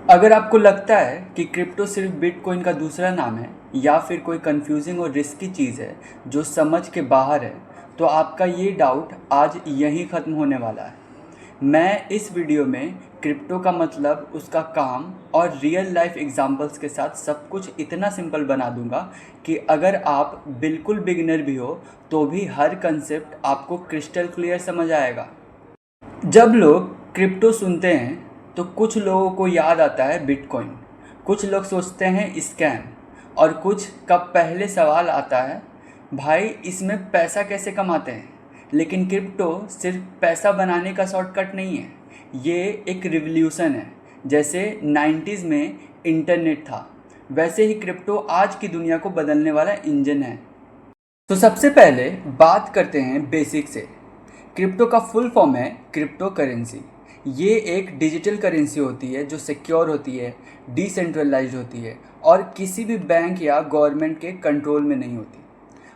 अगर आपको लगता है कि क्रिप्टो सिर्फ बिटकॉइन का दूसरा नाम है या फिर कोई कंफ्यूजिंग और रिस्की चीज़ है जो समझ के बाहर है, तो आपका ये डाउट आज यहीं ख़त्म होने वाला है। मैं इस वीडियो में क्रिप्टो का मतलब, उसका काम और रियल लाइफ एग्जांपल्स के साथ सब कुछ इतना सिंपल बना दूंगा कि अगर आप बिल्कुल बिगिनर भी हो तो भी हर कंसेप्ट आपको क्रिस्टल क्लियर समझ आएगा। जब लोग क्रिप्टो सुनते हैं तो कुछ लोगों को याद आता है बिटकॉइन, कुछ लोग सोचते हैं स्कैम, और कुछ का पहले सवाल आता है, भाई इसमें पैसा कैसे कमाते हैं। लेकिन क्रिप्टो सिर्फ पैसा बनाने का शॉर्टकट नहीं है, ये एक रिवॉल्यूशन है। जैसे 90s में इंटरनेट था, वैसे ही क्रिप्टो आज की दुनिया को बदलने वाला इंजन है। तो सबसे पहले बात करते हैं बेसिक से। क्रिप्टो का फुल फॉर्म है क्रिप्टो करेंसी। ये एक डिजिटल करेंसी होती है जो सिक्योर होती है, डिसेंट्रलाइज्ड होती है और किसी भी बैंक या गवर्नमेंट के कंट्रोल में नहीं होती।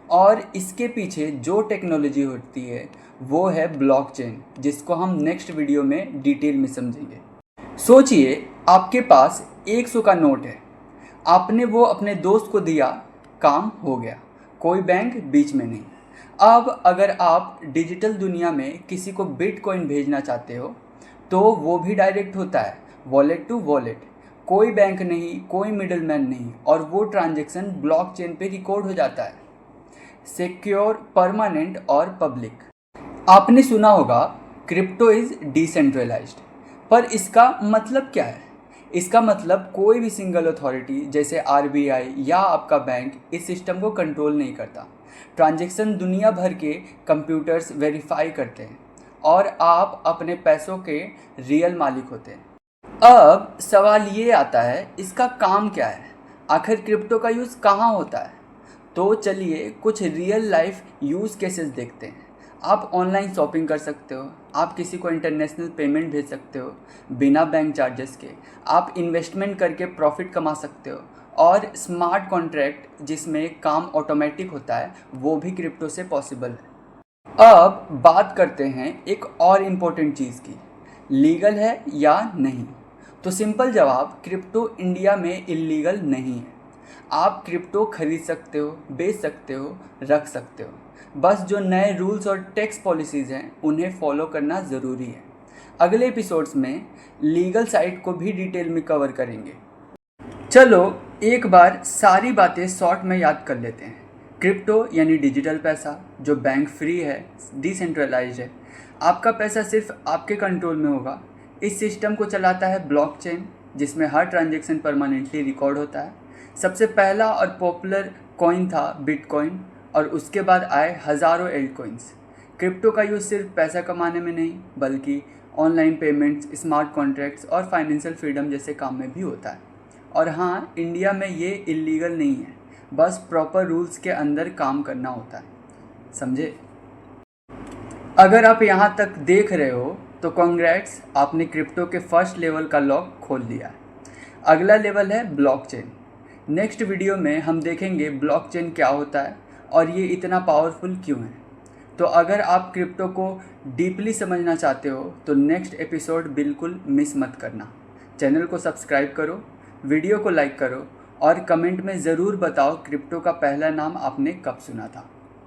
और इसके पीछे जो टेक्नोलॉजी होती है वो है ब्लॉकचेन, जिसको हम नेक्स्ट वीडियो में डिटेल में समझेंगे। सोचिए आपके पास 100 का नोट है, आपने वो अपने दोस्त को दिया, काम हो गया, कोई बैंक बीच में नहीं। अब अगर आप डिजिटल दुनिया में किसी को बिटकॉइन भेजना चाहते हो तो वो भी डायरेक्ट होता है, वॉलेट टू वॉलेट, कोई बैंक नहीं, कोई मिडलमैन नहीं, और वो ट्रांजैक्शन ब्लॉकचेन पे रिकॉर्ड हो जाता है। सिक्योर, परमानेंट और पब्लिक। आपने सुना होगा क्रिप्टो इज़ डिसेंट्रलाइज्ड, पर इसका मतलब क्या है? इसका मतलब कोई भी सिंगल अथॉरिटी जैसे आरबीआई या आपका बैंक इस सिस्टम को कंट्रोल नहीं करता। ट्रांजैक्शन दुनिया भर के कंप्यूटर्स वेरीफाई करते हैं और आप अपने पैसों के रियल मालिक होते हैं। अब सवाल ये आता है, इसका काम क्या है? आखिर क्रिप्टो का यूज़ कहाँ होता है? तो चलिए कुछ रियल लाइफ यूज़ केसेस देखते हैं। आप ऑनलाइन शॉपिंग कर सकते हो, आप किसी को इंटरनेशनल पेमेंट भेज सकते हो बिना बैंक चार्जेस के, आप इन्वेस्टमेंट करके प्रॉफिट कमा सकते हो, और स्मार्ट कॉन्ट्रैक्ट जिसमें काम ऑटोमेटिक होता है वो भी क्रिप्टो से पॉसिबल है। अब बात करते हैं एक और इम्पोर्टेंट चीज़ की, लीगल है या नहीं। तो सिंपल जवाब, क्रिप्टो इंडिया में इलीगल नहीं है। आप क्रिप्टो खरीद सकते हो, बेच सकते हो, रख सकते हो, बस जो नए रूल्स और टैक्स पॉलिसीज़ हैं उन्हें फॉलो करना ज़रूरी है। अगले एपिसोड्स में लीगल साइड को भी डिटेल में कवर करेंगे। चलो एक बार सारी बातें शॉर्ट में याद कर लेते हैं। क्रिप्टो यानी डिजिटल पैसा जो बैंक फ्री है, डिसेंट्रलाइज्ड है, आपका पैसा सिर्फ आपके कंट्रोल में होगा। इस सिस्टम को चलाता है ब्लॉकचेन, जिसमें हर ट्रांजैक्शन परमानेंटली रिकॉर्ड होता है। सबसे पहला और पॉपुलर कॉइन था बिटकॉइन, और उसके बाद आए हज़ारों एल्ट कॉइन्स। क्रिप्टो का यूज़ सिर्फ पैसा कमाने में नहीं बल्कि ऑनलाइन पेमेंट्स, स्मार्ट कॉन्ट्रैक्ट्स और फाइनेंशियल फ्रीडम जैसे काम में भी होता है। और हाँ, इंडिया में ये इलीगल नहीं है, बस प्रॉपर रूल्स के अंदर काम करना होता है, समझे? अगर आप यहाँ तक देख रहे हो तो कॉन्ग्रेट्स, आपने क्रिप्टो के फर्स्ट लेवल का लॉक खोल दिया है। अगला लेवल है ब्लॉकचेन। नेक्स्ट वीडियो में हम देखेंगे ब्लॉकचेन क्या होता है और ये इतना पावरफुल क्यों है। तो अगर आप क्रिप्टो को डीपली समझना चाहते हो तो नेक्स्ट एपिसोड बिल्कुल मिस मत करना। चैनल को सब्सक्राइब करो, वीडियो को लाइक करो और कमेंट में ज़रूर बताओ क्रिप्टो का पहला नाम आपने कब सुना था।